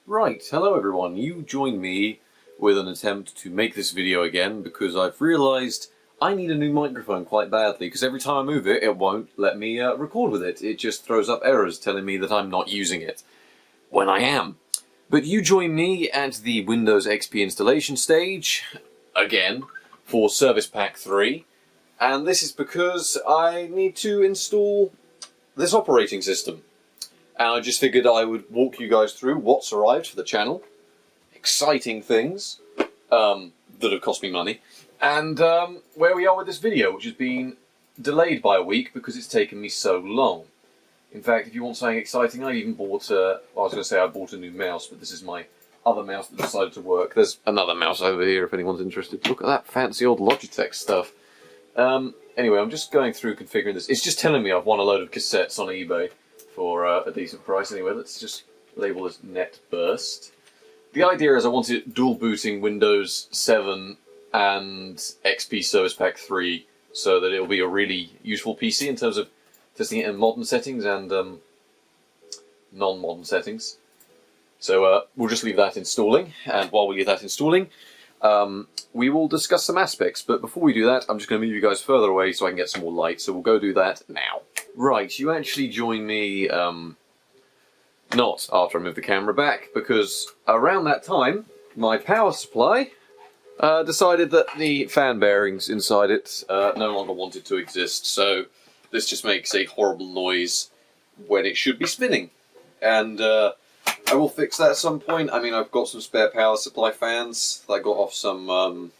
Right, hello everyone. You join me with an attempt to make this video again because I've realised I need a new microphone quite badly because every time I move it, it won't let me record with it. It just throws up errors telling me that I'm not using it, when I am. But you join me at the Windows XP installation stage, again, for Service Pack 3, and this is because I need to install this operating system. And I just figured I would walk you guys through what's arrived for the channel, exciting things that have cost me money, and where we are with this video, which has been delayed by a week because it's taken me so long. In fact, if you want something exciting, I even bought, I was going to say I bought a new mouse, but this is my other mouse that decided to work. There's another mouse over here if anyone's interested. Look at that fancy old Logitech stuff. Anyway, I'm just going through configuring this. It's just telling me I've won a load of cassettes on eBay for a decent price. Anyway, let's just label this Net Burst. The idea is I want it dual booting Windows 7 and XP Service Pack 3 so that it'll be a really useful PC in terms of testing it in modern settings and non-modern settings. So we'll just leave that installing, and while we leave that installing, we will discuss some aspects. But before we do that, I'm just going to move you guys further away so I can get some more light, so we'll go do that now. Right, you actually join me, not after I move the camera back, because around that time, my power supply decided that the fan bearings inside it no longer wanted to exist, so this just makes a horrible noise when it should be spinning. And I will fix that at some point. I mean, I've got some spare power supply fans that I got off some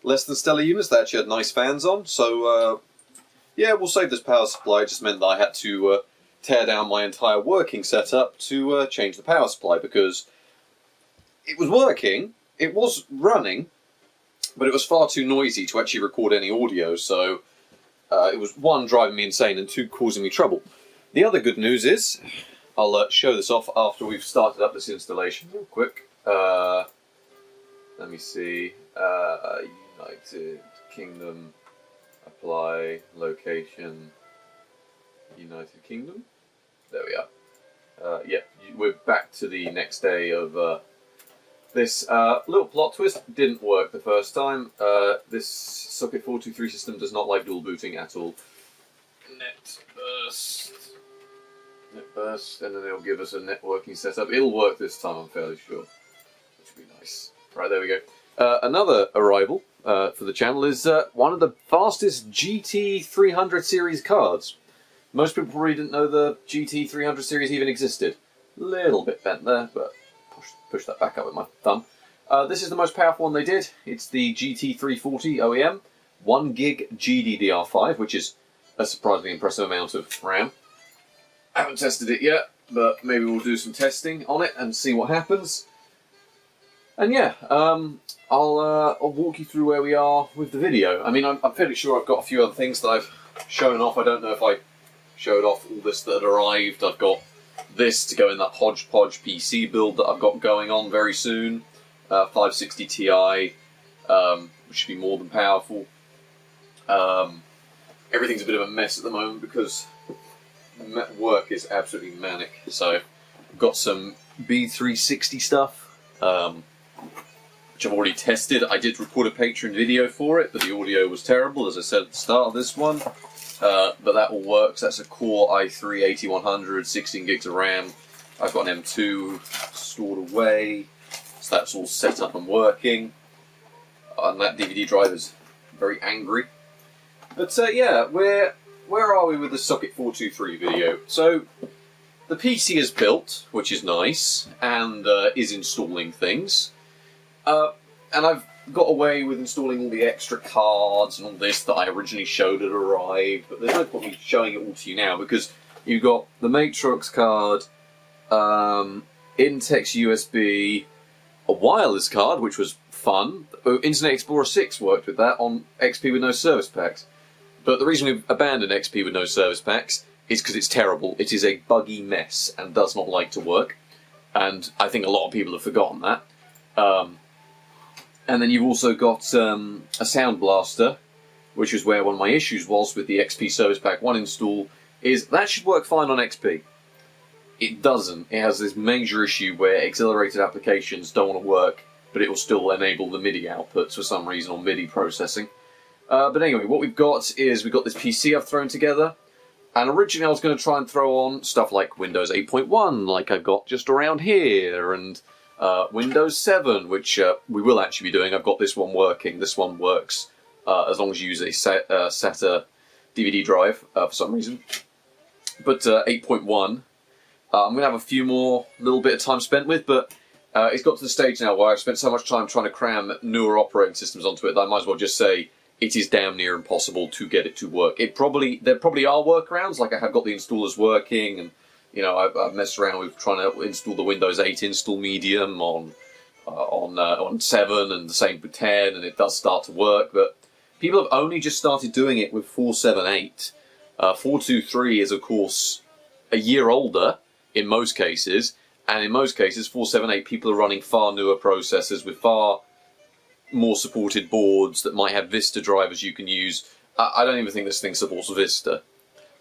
less than stellar units that actually had nice fans on, so yeah, we'll save this power supply. It just meant that I had to tear down my entire working setup to change the power supply, because it was working, it was running, but it was far too noisy to actually record any audio, so it was, one, driving me insane, and two, causing me trouble. The other good news is, I'll show this off after we've started up this installation real quick. Let me see, United Kingdom, apply, location, United Kingdom. There we are. Yeah, we're back to the next day of this little plot twist. Didn't work the first time. This Socket 423 system does not like dual booting at all. Net burst, and then it'll give us a networking setup. It'll work this time, I'm fairly sure, which would be nice. Right, there we go. Another arrival for the channel is one of the fastest GT300 series cards. Most people probably didn't know the GT300 series even existed. Little bit bent there, but push that back up with my thumb. This is the most powerful one they did. It's the GT340 OEM, 1 gig GDDR5, which is a surprisingly impressive amount of RAM. I haven't tested it yet, but maybe we'll do some testing on it and see what happens. And yeah, I'll walk you through where we are with the video. I mean, I'm fairly sure I've got a few other things that I've shown off. I don't know if I showed off all this that had arrived. I've got this to go in that hodgepodge PC build that I've got going on very soon. 560 Ti, which should be more than powerful. Everything's a bit of a mess at the moment because work is absolutely manic. So I've got some B360 stuff, which I've already tested. I did record a Patreon video for it, but the audio was terrible, as I said at the start of this one. But that all works. That's a Core i3 8100, 16 gigs of RAM. I've got an M2 stored away, so that's all set up and working. And that DVD drive is very angry. But yeah, where are we with the Socket 423 video? So the PC is built, which is nice, and is installing things. And I've got away with installing all the extra cards and all this that I originally showed had arrived, but there's no point in me showing it all to you now because you've got the Matrox card, Intex USB, a wireless card, which was fun. Internet Explorer 6 worked with that on XP with no service packs. But the reason we've abandoned XP with no service packs is because it's terrible. It is a buggy mess and does not like to work. And I think a lot of people have forgotten that. And then you've also got a Sound Blaster, which is where one of my issues was with the XP Service Pack 1 install, is that should work fine on XP. it doesn't. It has this major issue where accelerated applications don't want to work, but it will still enable the MIDI outputs for some reason, or MIDI processing. But anyway, what we've got is we've got this PC I've thrown together, and originally I was going to try and throw on stuff like Windows 8.1, like I've got just around here, and Windows 7, which we will actually be doing. I've got this one working. This one works as long as you use a SATA DVD drive for some reason. But 8.1, I'm going to have a few more little bit of time spent with, but it's got to the stage now where I've spent so much time trying to cram newer operating systems onto it that I might as well just say it is damn near impossible to get it to work. There probably are workarounds, like I have got the installers working, and you know I've messed around with trying to install the Windows 8 install medium on 7 and the same with 10, and it does start to work. But people have only just started doing it with 4.7.8. 4.2.3 is of course a year older in most cases, and in most cases 4.7.8 people are running far newer processors with far more supported boards that might have Vista drivers you can use. I don't even think this thing supports Vista.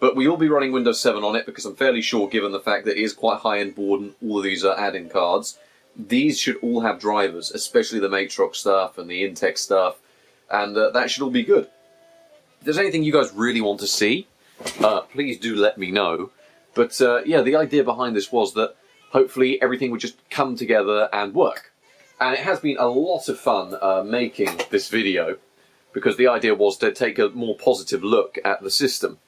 But we will be running Windows 7 on it because I'm fairly sure, given the fact that it is quite a high-end board and all of these are add-in cards, these should all have drivers, especially the Matrox stuff and the Intex stuff, and that should all be good. If there's anything you guys really want to see, please do let me know. But yeah, the idea behind this was that hopefully everything would just come together and work. And it has been a lot of fun making this video, because the idea was to take a more positive look at the system.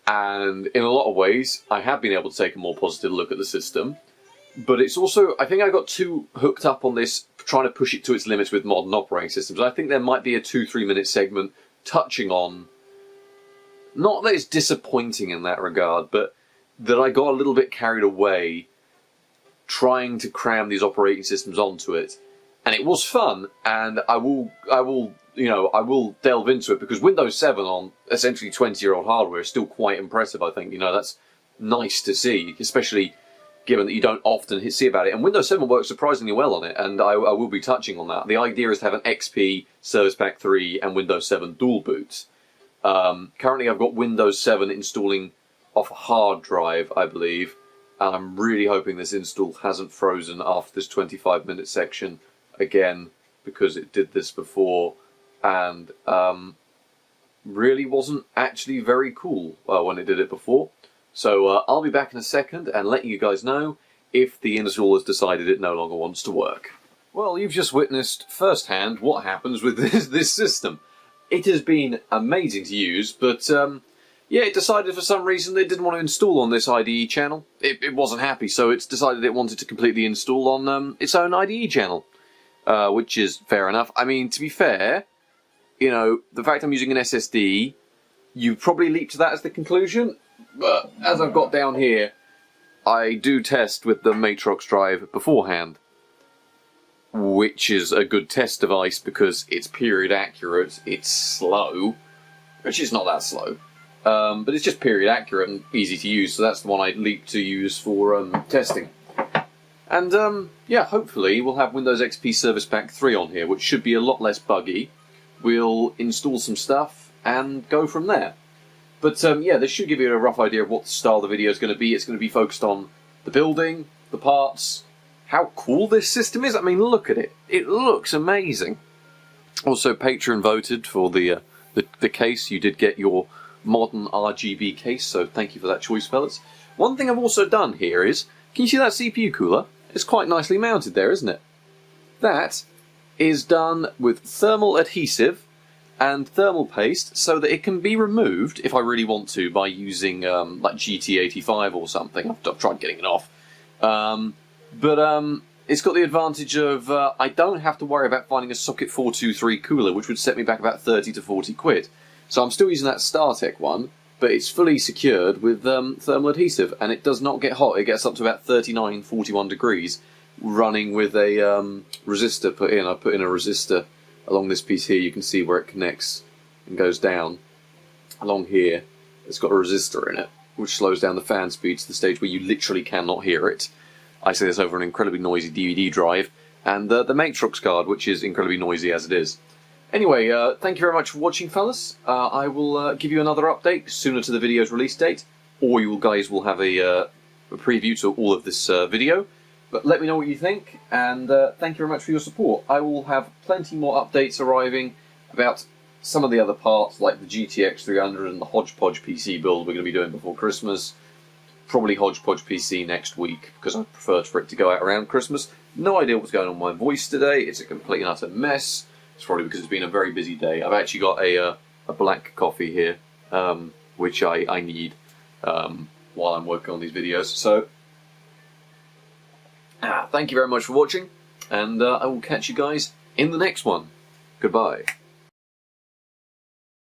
And in a lot of ways, I have been able to take a more positive look at the system. But it's also, I think I got too hooked up on this, trying to push it to its limits with modern operating systems. I think there might be a 2-3 minute segment touching on, not that it's disappointing in that regard, but that I got a little bit carried away trying to cram these operating systems onto it. And it was fun, and I will delve into it, because Windows 7 on essentially 20-year-old hardware is still quite impressive, I think. You know, that's nice to see, especially given that you don't often see about it. And Windows 7 works surprisingly well on it, and I will be touching on that. The idea is to have an XP, Service Pack 3, and Windows 7 dual boots. Currently I've got Windows 7 installing off a hard drive, I believe, and I'm really hoping this install hasn't frozen after this 25-minute section again, because it did this before, and really wasn't actually very cool when it did it before. So I'll be back in a second and let you guys know if the install has decided it no longer wants to work. Well, you've just witnessed firsthand what happens with this system. It has been amazing to use, but yeah, it decided for some reason it didn't want to install on this IDE channel. It wasn't happy, so it's decided it wanted to completely install on its own IDE channel, which is fair enough. I mean, to be fair, you know, the fact I'm using an SSD, you probably leap to that as the conclusion, but as I've got down here, I do test with the Matrox drive beforehand, which is a good test device because it's period accurate, it's slow, which is not that slow, but it's just period accurate and easy to use, so that's the one I leap to use for testing. And yeah, hopefully we'll have Windows XP Service Pack 3 on here, which should be a lot less buggy. We'll install some stuff and go from there. But yeah, this should give you a rough idea of what the style of the video is going to be. It's going to be focused on the building, the parts, how cool this system is. I mean, look at it. It looks amazing. Also, Patreon voted for the case. You did get your modern RGB case, so thank you for that choice, fellas. One thing I've also done here is, can you see that CPU cooler? It's quite nicely mounted there, isn't it? That is done with thermal adhesive and thermal paste so that it can be removed if I really want to by using like GT85 or something. I've tried getting it off. But it's got the advantage of I don't have to worry about finding a socket 423 cooler, which would set me back about 30 to 40 quid. So I'm still using that StarTech one, but it's fully secured with thermal adhesive, and it does not get hot. It gets up to about 39, 41 degrees, running with a resistor put in. I put in a resistor along this piece here. You can see where it connects and goes down. Along here, it's got a resistor in it, which slows down the fan speed to the stage where you literally cannot hear it. I say this over an incredibly noisy DVD drive, and the Matrox card, which is incredibly noisy as it is. Anyway, thank you very much for watching, fellas. I will give you another update sooner to the video's release date, or you guys will have a preview to all of this video. But let me know what you think, and thank you very much for your support. I will have plenty more updates arriving about some of the other parts, like the GTX 300 and the Hodgepodge PC build we're going to be doing before Christmas. Probably Hodgepodge PC next week, because I prefer for it to go out around Christmas. No idea what's going on with my voice today. It's a complete and utter mess. It's probably because it's been a very busy day. I've actually got a black coffee here, which I need while I'm working on these videos. So, thank you very much for watching, and I will catch you guys in the next one. Goodbye.